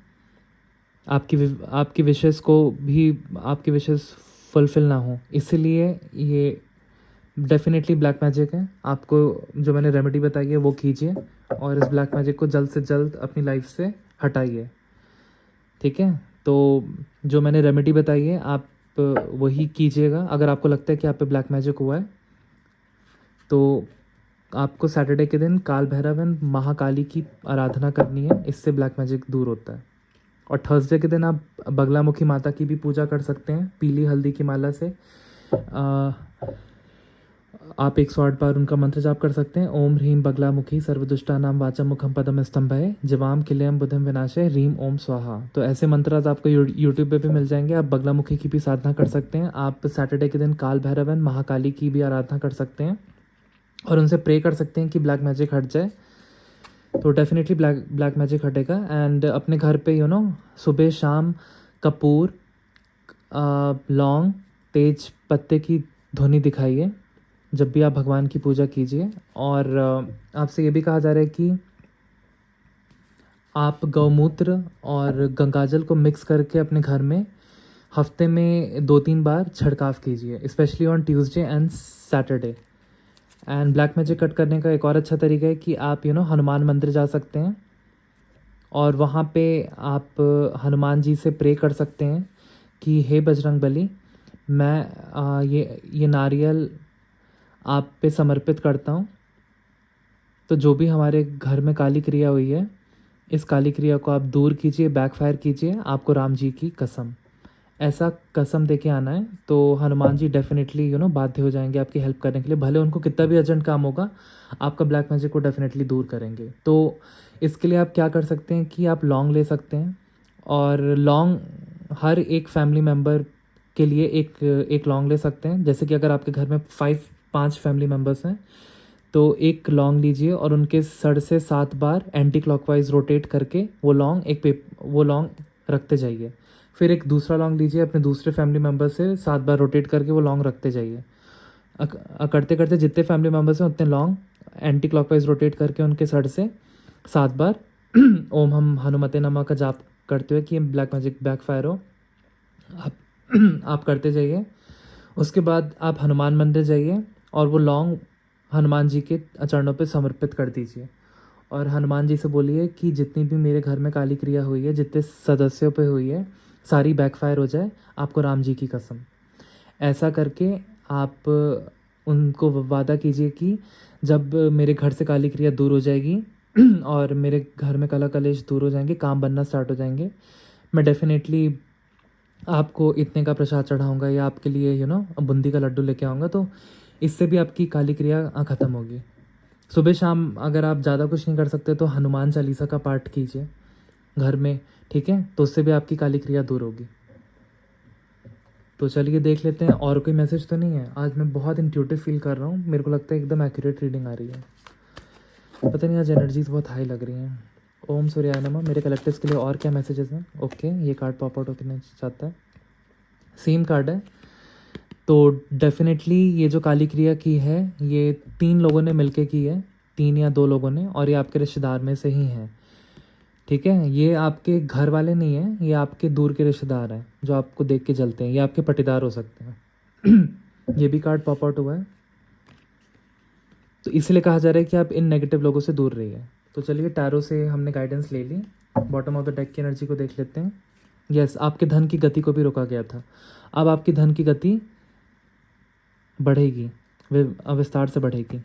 आपकी विशेस को भी, आपकी विशेस फुलफिल ना हो, इसीलिए ये डेफिनेटली ब्लैक मैजिक है। आपको जो मैंने रेमेडी बताई है वो कीजिए, और इस ब्लैक मैजिक को जल्द से जल्द अपनी लाइफ से हटाइए। ठीक है, तो जो मैंने रेमेडी बताई है आप वही कीजिएगा। अगर आपको लगता है कि आप पे ब्लैक मैजिक हुआ है तो आपको सैटरडे के दिन काल भैरव एंड महाकाली की आराधना करनी है, इससे ब्लैक मैजिक दूर होता है। और थर्सडे के दिन आप बगलामुखी माता की भी पूजा कर सकते हैं पीली हल्दी की माला से। आप 108 बार उनका मंत्र जाप कर सकते हैं। ओम ह्रीम बगलामुखी सर्वदुष्टानाम वाचा मुखम पदम स्तंभय जवाम किलयम बुधम विनाशय ह्रीम ओम स्वाहा। तो ऐसे मंत्र आपको यूट्यूब पे भी मिल जाएंगे। आप बगलामुखी की भी साधना कर सकते हैं। आप सैटरडे के दिन काल भैरव एंड महाकाली की भी आराधना कर सकते हैं और उनसे प्रे कर सकते हैं कि ब्लैक मैजिक हट जाए। तो डेफिनेटली ब्लैक मैजिक हटेगा। एंड अपने घर पे सुबह शाम कपूर, लौंग, तेज पत्ते की धुनी दिखाइए जब भी आप भगवान की पूजा कीजिए। और आपसे ये भी कहा जा रहा है कि आप गौमूत्र और गंगाजल को मिक्स करके अपने घर में हफ्ते में 2-3 बार छिड़काव कीजिए, specially on Tuesday and Saturday. And black magic cut करने का एक और अच्छा तरीका है कि आप हनुमान मंदिर जा सकते हैं और वहाँ पे आप हनुमान जी से प्रे कर सकते हैं कि हे बजरंग बली, मैं ये नारियल आप पे समर्पित करता हूँ। तो जो भी हमारे घर में काली क्रिया हुई है, इस काली क्रिया को आप दूर कीजिए, बैकफायर कीजिए, आपको राम जी की कसम, ऐसा कसम दे के आना है। तो हनुमान जी डेफिनेटली बाध्य हो जाएंगे आपकी हेल्प करने के लिए। भले उनको कितना भी अर्जेंट काम होगा, आपका ब्लैक मैजिक को डेफिनेटली दूर करेंगे। तो इसके लिए आप क्या कर सकते हैं कि आप लौंग ले सकते हैं, और लौंग हर एक फैमिली मेम्बर के लिए एक लौंग ले सकते हैं। जैसे कि अगर आपके घर में 5 फैमिली मेम्बर्स हैं तो एक लौंग लीजिए और उनके सर से 7 बार एंटी क्लॉकवाइज रोटेट करके वो लौंग रखते जाइए। फिर एक दूसरा लौंग लीजिए, अपने दूसरे फैमिली मेम्बर से 7 बार रोटेट करके वो लौंग रखते जाइए। करते करते जितने फैमिली मेम्बर्स हैं उतने लौंग एंटी क्लॉकवाइज रोटेट करके उनके सर से 7 बार ओम हम हनुमते नमः का जाप करते हुए कि ब्लैक मैजिक बैकफायर हो, आप करते जाइए। उसके बाद आप हनुमान मंदिर जाइए और वो लौंग हनुमान जी के चरणों पे समर्पित कर दीजिए, और हनुमान जी से बोलिए कि जितनी भी मेरे घर में काली क्रिया हुई है, जितने सदस्यों पे हुई है, सारी बैकफायर हो जाए, आपको राम जी की कसम। ऐसा करके आप उनको वादा कीजिए कि जब मेरे घर से काली क्रिया दूर हो जाएगी और मेरे घर में कला कलेश दूर हो जाएंगे, काम बनना स्टार्ट हो जाएंगे, मैं डेफिनेटली आपको इतने का प्रसाद चढ़ाऊँगा या आपके लिए बूंदी का लड्डू लेके आऊँगा। तो इससे भी आपकी काली क्रिया ख़त्म होगी। सुबह शाम अगर आप ज़्यादा कुछ नहीं कर सकते तो हनुमान चालीसा का पाठ कीजिए घर में, ठीक है, तो उससे भी आपकी काली क्रिया दूर होगी। तो चलिए देख लेते हैं, और कोई मैसेज तो नहीं है। आज मैं बहुत इंट्यूटिव फील कर रहा हूँ, मेरे को लगता है एकदम एक्यूरेट रीडिंग आ रही है। पता नहीं आज एनर्जीज बहुत हाई लग रही हैं। ओम सूर्याय नमः। मेरे कलेक्टिव्स के लिए और क्या मैसेजेस हैं? ओके, ये कार्ड पॉप आउट होकर चाहता है, सेम कार्ड है। तो डेफिनेटली ये जो काली क्रिया की है ये 3 लोगों ने मिलके की है, 3 या 2 लोगों ने, और ये आपके रिश्तेदार में से ही हैं, ठीक है, ये आपके घर वाले नहीं हैं, ये आपके दूर के रिश्तेदार हैं जो आपको देख के जलते हैं, ये आपके पटीदार हो सकते हैं। ये भी कार्ड पॉप आउट हुआ है, तो इसलिए कहा जा रहा है कि आप इन नेगेटिव लोगों से दूर रहिए। तो चलिए, टैरो से हमने गाइडेंस ले ली, बॉटम ऑफ द डेक की एनर्जी को देख लेते हैं। यस, आपके धन की गति को भी रोका गया था, अब आपकी धन की गति बढ़ेगी, विस्तार से बढ़ेगी।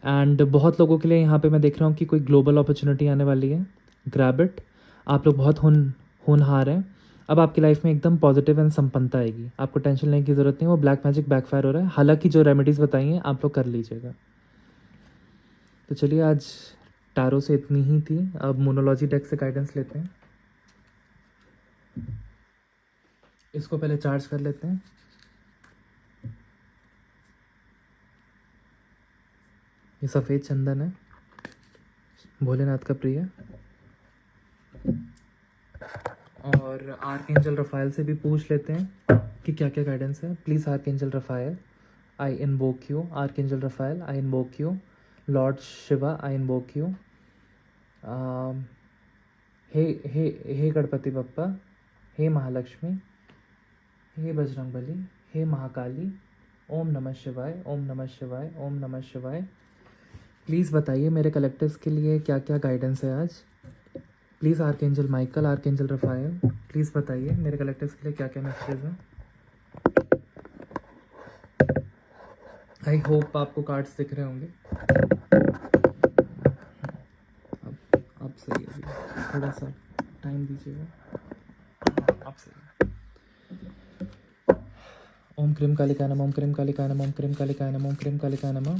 एंड बहुत लोगों के लिए यहाँ पे मैं देख रहा हूँ कि कोई ग्लोबल अपॉर्चुनिटी आने वाली है, ग्रैब इट। आप लोग बहुत होनहार हैं, अब आपकी लाइफ में एकदम पॉजिटिव एंड संपन्नता आएगी, आपको टेंशन लेने की ज़रूरत नहीं। वो ब्लैक मैजिक बैकफायर हो रहा है, हालांकि जो रेमेडीज़ बताई हैं आप लोग कर लीजिएगा। तो चलिए, आज टैरो से इतनी ही थी, अब मोनोलॉजी डेक से गाइडेंस लेते हैं। इसको पहले चार्ज कर लेते हैं। ये सफ़ेद चंदन है, भोलेनाथ का प्रिय। और आर्कएंजल रफाइल से भी पूछ लेते हैं कि क्या क्या गाइडेंस है। Please archangel Raphael, I invoke you. Archangel Raphael, I invoke you. Lord Shiva, I invoke you. हे हे हे गणपति बप्पा, हे महालक्ष्मी, हे बजरंगबली, हे महाकाली, ओम नमः शिवाय, ओम नमः शिवाय, ओम नमः शिवाय। प्लीज़ बताइए मेरे कलेक्टिव्स के लिए क्या क्या गाइडेंस है आज। Please archangel Michael, archangel Raphael, please बताइए मेरे कलेक्टिव्स के लिए क्या क्या मैसेजेस हैं। आई होप आपको कार्ड्स दिख रहे होंगे। अब सही है, अभी थोड़ा सा टाइम दीजिएगा। अब सही है। ओम क्रीम कालिकाय नमः, ओम क्रीम कालिकाय नमः, ओम क्रीम कालिकाय नमः, ओम क्रीम कालिकाय नमः।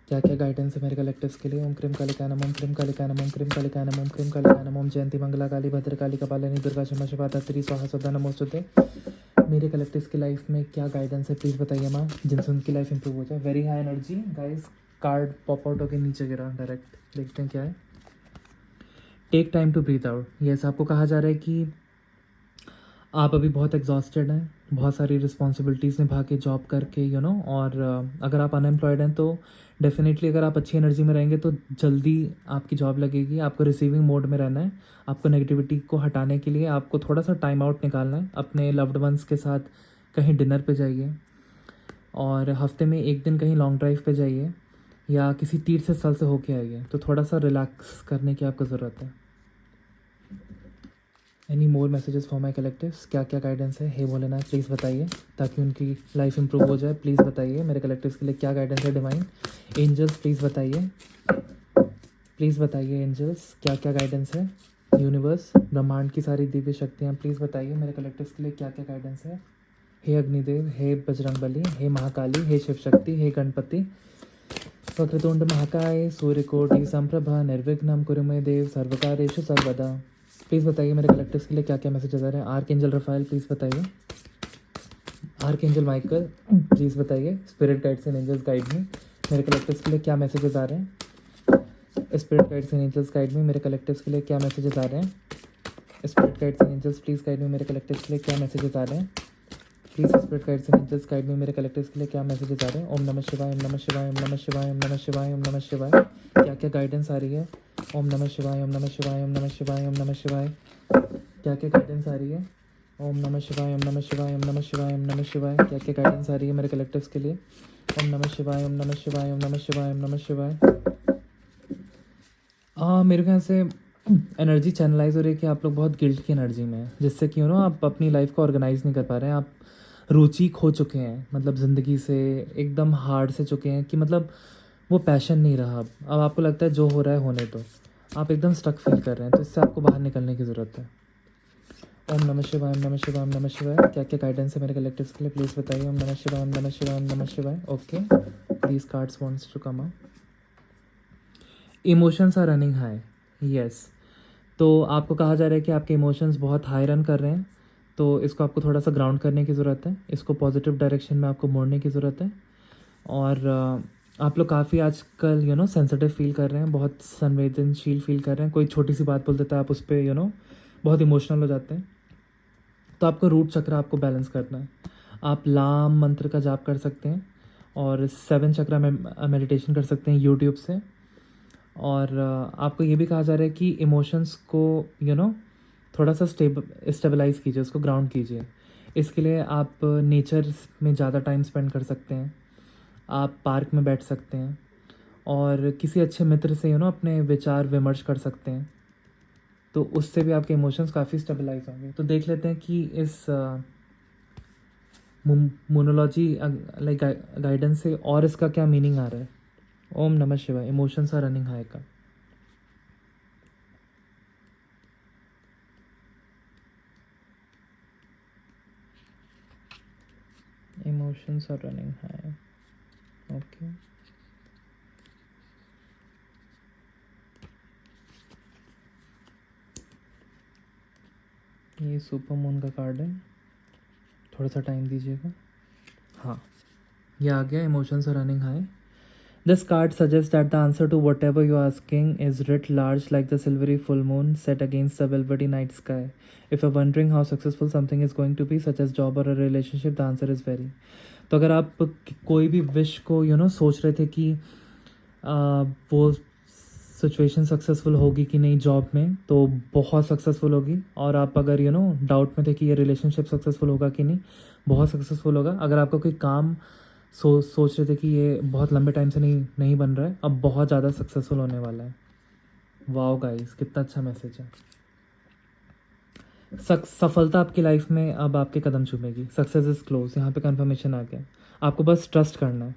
क्या क्या गाइडेंस है मेरे कलेक्टिव्स के लिए। ओम क्रीम कालिकाय नमः, ओम क्रीम कालिकाय नमः, ओम क्रीम कालिकाय नमः, ओम क्रीम कालिकाय नमः। ओम जयंती मंगला काली भद्रकाली कपालिनी दुर्गा क्षमा शिवा धात्री स्वाहा स्वधा नमोस्तुते। मेरे कलेक्टिव्स की लाइफ में क्या गाइडेंस है प्लीज़ बताइए माँ, जिनसे उनकी लाइफ इंप्रूव हो जाए। Very high energy guys, card pop out होकर नीचे गिरा डायरेक्ट, देखते हैं क्या है। Take time to breathe out. Yes, आपको कहा जा रहा है कि आप अभी बहुत एग्जॉस्टेड हैं, बहुत सारी रिस्पॉन्सिबिलिटीज़ निभा के जॉब करके और अगर आप अनएम्प्लॉयड हैं तो डेफिनेटली अगर आप अच्छी एनर्जी में रहेंगे तो जल्दी आपकी जॉब लगेगी। आपको रिसीविंग मोड में रहना है, आपको नेगेटिविटी को हटाने के लिए आपको थोड़ा सा टाइम आउट निकालना है। अपने लव्ड वंस के साथ कहीं डिनर पे जाइए, और हफ्ते में एक दिन कहीं लॉन्ग ड्राइव पे जाइए, या किसी तीर्थ स्थल से होके आइए, तो थोड़ा सा रिलैक्स करने की आपको ज़रूरत है। Any more messages for my collectives, क्या क्या गाइडेंस है। हे भोलेनाथ प्लीज़ बताइए ताकि उनकी लाइफ इंप्रूव हो जाए। प्लीज़ बताइए मेरे कलेक्टिव्स के लिए क्या गाइडेंस है। डिवाइन एंजल्स प्लीज़ बताइए, प्लीज़ बताइए एंजल्स क्या क्या गाइडेंस है। यूनिवर्स, ब्रह्मांड की सारी दिव्य शक्तियाँ प्लीज़ बताइए मेरे कलेक्टिव्स के लिए क्या क्या गाइडेंस है। हे अग्निदेव, हे बजरंगबली, हे महाकाली, हे शिव शक्ति, हे गणपति, वक्रतुंड महाकाय, सूर्यकोटि संप्रभा, निर्विघ्नं कुरु मे देव, सर्वकार्येषु सर्वदा। प्लीज़ बताइए मेरे कलेक्टिव्स के लिए क्या क्या मैसेजेस आ रहे हैं। आर्कएंजल रफाइल प्लीज़ बताइए। आर्कएंजल माइकल प्लीज़ बताइए। Spirit guides and angels guide me, मेरे कलेक्टिव्स के लिए क्या मैसेजेस आ रहे हैं। Spirit guides and angels guide me, मेरे कलेक्टिव्स के लिए क्या मैसेजेस आ रहे हैं। Spirit guides and angels please guide me, मेरे कलेक्टिव्स के लिए क्या मैसेजेस आ रहे हैं। Please spirit guides and angels guide me, मेरे कलेक्टिव्स के लिए क्या मैसेजेस आ रहे हैं। ओम नमः शिवाय, ओम नमः शिवाय, ओम नमः शिवाय, ओम नमः शिवाय, ओम नमः शिवाय। क्या क्या गाइडेंस आ रही है। ओम नमः शिवाय, ओम नमः शिवाय, ओम नमः शिवाय, ओम नमः शिवाय। क्या क्या गाइडेंस आ रही है। ओम नमः शिवाय, ओम नमः शिवाय, ओम नमः शिवाय, ओम नमः शिवाय। क्या क्या गाइडेंस आ रही है मेरे कलेक्टिव्स के लिए। ओम नमः शिवाय, ओम नमः शिवाय, ओम नमः शिवाय, ओम नमः शिवाय। मेरे ख्याल से एनर्जी चैनलाइज हो रही है कि आप लोग बहुत गिल्ट की एनर्जी में हैं, जिससे कि आप अपनी लाइफ को ऑर्गेनाइज नहीं कर पा रहे हैं। आप रुचि खो चुके हैं, मतलब ज़िंदगी से एकदम हार्ड से चुके हैं कि मतलब वो पैशन नहीं रहा। अब आपको लगता है जो हो रहा है होने दो, आप एकदम स्टक फील कर रहे हैं, तो इससे आपको बाहर निकलने की ज़रूरत है। ओम नमः शिवाय, ओम नमः शिवाय, ओम नमः शिवाय। क्या क्या गाइडेंस है मेरे कलेक्टिव्स के लिए प्लीज़ बताइए। ओम नमः शिवाय, ओम नमः शिवाय, ओम नमः शिवाय। Okay, these cards wants to come up. Emotions are running high. Yes, तो आपको कहा जा रहा है कि आपके इमोशंस बहुत हाई रन कर रहे हैं, तो इसको आपको थोड़ा सा ग्राउंड करने की ज़रूरत है, इसको पॉजिटिव डायरेक्शन में आपको मोड़ने की ज़रूरत है। और आप लोग काफ़ी आजकल सेंसिटिव फील कर रहे हैं, बहुत संवेदनशील फील कर रहे हैं। कोई छोटी सी बात बोल देता है आप उस पर बहुत इमोशनल हो जाते हैं। तो आपको रूट चक्र आपको बैलेंस करना है। आप लाम मंत्र का जाप कर सकते हैं और 7 चक्रा में मेडिटेशन कर सकते हैं यूट्यूब से। और आपको ये भी कहा जा रहा है कि इमोशंस को थोड़ा सा स्टेबलाइज कीजिए, उसको ग्राउंड कीजिए। इसके लिए आप नेचर में ज़्यादा टाइम स्पेंड कर सकते हैं, आप पार्क में बैठ सकते हैं और किसी अच्छे मित्र से अपने विचार विमर्श कर सकते हैं, तो उससे भी आपके इमोशंस काफ़ी स्टेबलाइज होंगे। तो देख लेते हैं कि इस मोनोलॉजी लाइक गाइडेंस से और इसका क्या मीनिंग आ रहा है। ओम नमः शिवाय। इमोशंस आर रनिंग हाई का emotions are running high. Okay, ये सुपर मून का कार्ड है, थोड़ा सा टाइम दीजिएगा। हाँ, ये आ गया, emotions are running high. This card suggests that the answer to whatever you're asking is writ large like the silvery full moon set against the velvety night sky. If you're wondering how successful something is going to be, such as job or a relationship, the answer is very. तो अगर आप कोई भी wish को सोच रहे थे कि वो सिचुएशन सक्सेसफुल होगी कि नहीं जॉब में, तो बहुत सक्सेसफुल होगी। और आप अगर डाउट में थे कि ये रिलेशनशिप सक्सेसफुल होगा कि नहीं, बहुत सक्सेसफुल होगा। अगर आपका कोई काम सोच रहे थे कि ये बहुत लंबे टाइम से नहीं बन रहा है, अब बहुत ज़्यादा सक्सेसफुल होने वाला है। वाओ गाइस, कितना अच्छा मैसेज है। सफलता आपकी लाइफ में अब आपके कदम चूमेगी। सक्सेस इज क्लोज, यहाँ पे कंफर्मेशन आ गया। आपको बस ट्रस्ट करना है।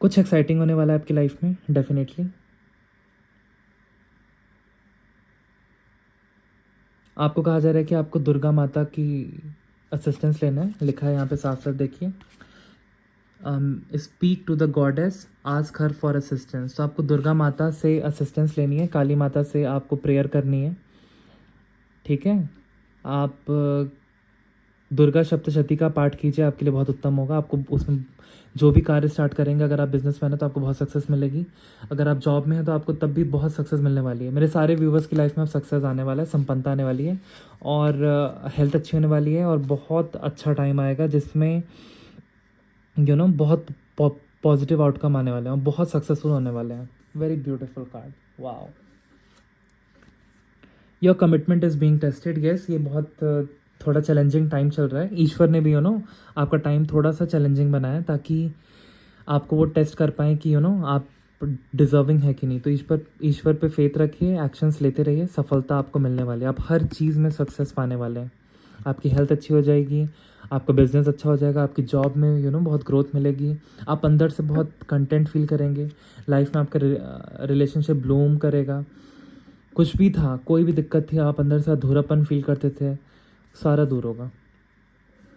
कुछ एक्साइटिंग होने वाला है आपकी लाइफ में डेफिनेटली। आपको कहा जा रहा है कि आपको दुर्गा माता की असिस्टेंस लेना है, लिखा है यहाँ पे साफ साफ, देखिए। Speak to the goddess, ask her for assistance. तो आपको दुर्गा माता से असिस्टेंस लेनी है, काली माता से आपको प्रेयर करनी है, ठीक है। आप दुर्गा सप्तशती का पाठ कीजिए, आपके लिए बहुत उत्तम होगा। आपको उसमें जो भी कार्य स्टार्ट करेंगे, अगर आप बिजनेसमैन हैं तो आपको बहुत सक्सेस मिलेगी, अगर आप जॉब में हैं तो आपको तब भी बहुत सक्सेस मिलने वाली है। मेरे सारे व्यूवर्स की लाइफ में अब सक्सेस आने वाला है, संपन्नता आने वाली है और हेल्थ अच्छी होने वाली है और बहुत अच्छा टाइम आएगा जिसमें बहुत पॉजिटिव आउटकम आने वाले हैं और बहुत सक्सेसफुल होने वाले हैं। Very beautiful card, wow. Your commitment is being tested. Yes, ये बहुत थोड़ा चैलेंजिंग टाइम चल रहा है। ईश्वर ने भी आपका टाइम थोड़ा सा चैलेंजिंग बनाया ताकि आपको वो टेस्ट कर पाएँ कि आप डिजर्विंग है कि नहीं। तो ईश्वर पे फेथ रखिए, एक्शंस लेते रहिए, सफलता आपको मिलने वाली है। आप हर चीज़ में सक्सेस पाने वाले हैं। आपकी हेल्थ अच्छी हो जाएगी, आपका बिजनेस अच्छा हो जाएगा, आपकी जॉब में बहुत ग्रोथ मिलेगी, आप अंदर से बहुत कंटेंट फील करेंगे, लाइफ में आपका रिलेशनशिप ब्लूम करेगा। कुछ भी था, कोई भी दिक्कत थी, आप अंदर से अधूरापन फील करते थे, सारा दूर होगा।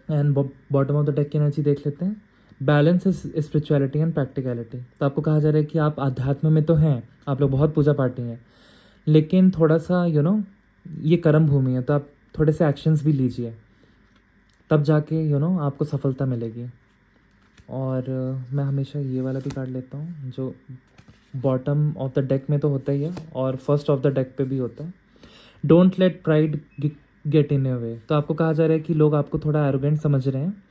And bottom of the deck की एनर्जी देख लेते हैं। Balance is spirituality and practicality. तो आपको कहा जा रहा है कि आप अध्यात्म में तो हैं, आप लोग बहुत पूजा पाठी हैं, लेकिन थोड़ा सा ये कर्म भूमि है, तो आप थोड़े से एक्शंस भी लीजिए, तब जाके आपको सफलता मिलेगी। और मैं हमेशा ये वाला भी कार्ड लेता हूँ जो बॉटम ऑफ द डेक में तो होता ही है और फर्स्ट ऑफ द डेक पे भी होता है। Don't let pride get in your way. तो आपको कहा जा रहा है कि लोग आपको थोड़ा एरोगेंट समझ रहे हैं,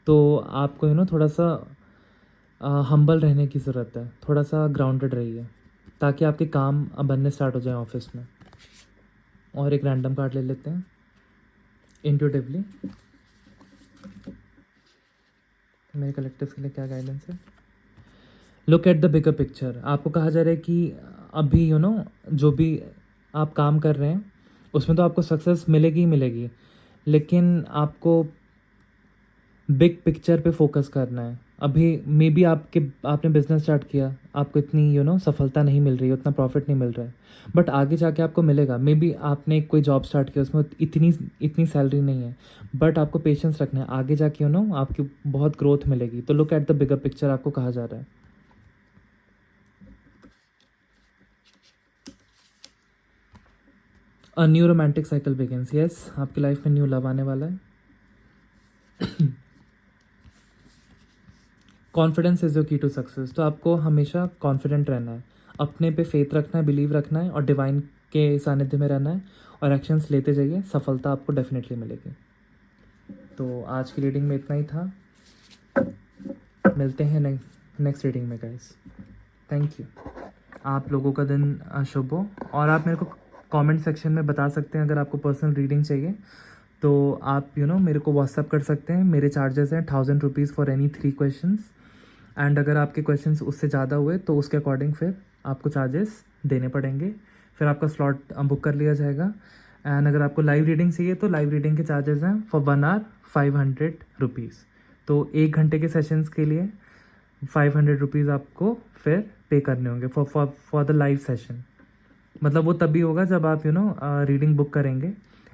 तो आपको थोड़ा सा हम्बल रहने की ज़रूरत है, थोड़ा सा ग्राउंडेड रहिए ताकि आपके काम अब बनने स्टार्ट हो जाए ऑफिस में। और एक रैंडम कार्ड ले लेते हैं इंट्यूटिवली। मेरे कलेक्टिव्स के लिए क्या गाइडेंस है। Look at the bigger picture. आपको कहा जा रहा है कि अभी जो भी आप काम कर रहे हैं उसमें तो आपको सक्सेस मिलेगी ही मिलेगी, लेकिन आपको बिग पिक्चर पे फोकस करना है। अभी मे बी आपने बिजनेस स्टार्ट किया, आपको इतनी सफलता नहीं मिल रही है, उतना प्रॉफिट नहीं मिल रहा है, बट आगे जाके आपको मिलेगा। मे बी आपने कोई जॉब स्टार्ट किया, उसमें इतनी सैलरी नहीं है, बट आपको पेशेंस रखना है, आगे जाके आपकी बहुत ग्रोथ मिलेगी। तो look at the bigger picture आपको कहा जा रहा है। A new romantic cycle begins. Yes, आपकी लाइफ में न्यू लव आने वाला है। कॉन्फिडेंस इज़ योर की टू सक्सेस। तो आपको हमेशा कॉन्फिडेंट रहना है, अपने पे फेथ रखना है, बिलीव रखना है और डिवाइन के सानिध्य में रहना है और एक्शंस लेते जाइए, सफलता आपको डेफिनेटली मिलेगी। तो आज की रीडिंग में इतना ही था, मिलते हैं नेक्स्ट रीडिंग में गाइस। Thank you. आप लोगों का दिन शुभ हो। और आप मेरे को कमेंट सेक्शन में बता सकते हैं अगर आपको पर्सनल रीडिंग चाहिए तो आप मेरे को व्हाट्सअप कर सकते हैं। मेरे चार्जेस हैं 1000 rupees for any 3 questions. And अगर आपके क्वेश्चंस उससे ज़्यादा हुए तो उसके अकॉर्डिंग फिर आपको चार्जेस देने पड़ेंगे, फिर आपका स्लॉट बुक कर लिया जाएगा। एंड अगर आपको लाइव रीडिंग चाहिए तो लाइव रीडिंग के चार्जेस हैं फॉर 1 आवर 500 रुपीज़। तो 1 घंटे के सेशंस के लिए 500 रुपीज़ आपको फिर पे करने होंगे फॉर द लाइव सेशन। मतलब वो तभी होगा जब आप रीडिंग बुक करेंगे।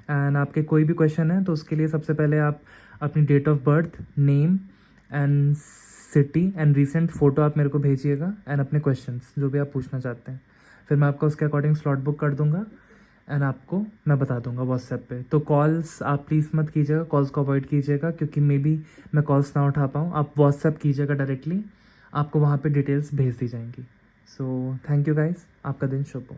एंड आपके कोई भी क्वेश्चन है तो उसके लिए सबसे पहले आप अपनी date of birth, name and city and recent photo आप मेरे को भेजिएगा एंड अपने क्वेश्चंस जो भी आप पूछना चाहते हैं, फिर मैं आपका उसके अकॉर्डिंग स्लॉट बुक कर दूंगा एंड आपको मैं बता दूंगा व्हाट्सएप पे। तो कॉल्स आप प्लीज़ मत कीजिएगा, कॉल्स को अवॉइड कीजिएगा क्योंकि मे बी मैं कॉल्स ना उठा पाऊँ। आप व्हाट्सएप कीजिएगा डायरेक्टली, आपको वहाँ पे डिटेल्स भेज दी जाएंगी। सो थैंक यू गाइस, आपका दिन शुभ हो।